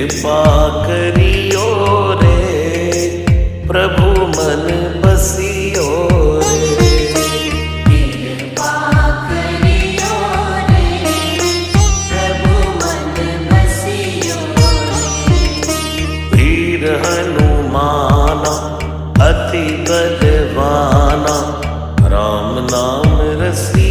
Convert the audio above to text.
कृपा करियो रे प्रभु मन बसियो रे। कृपा करियो रे प्रभु मन बसियो रे। वीर हनुमाना अति बलवाना राम नाम रसी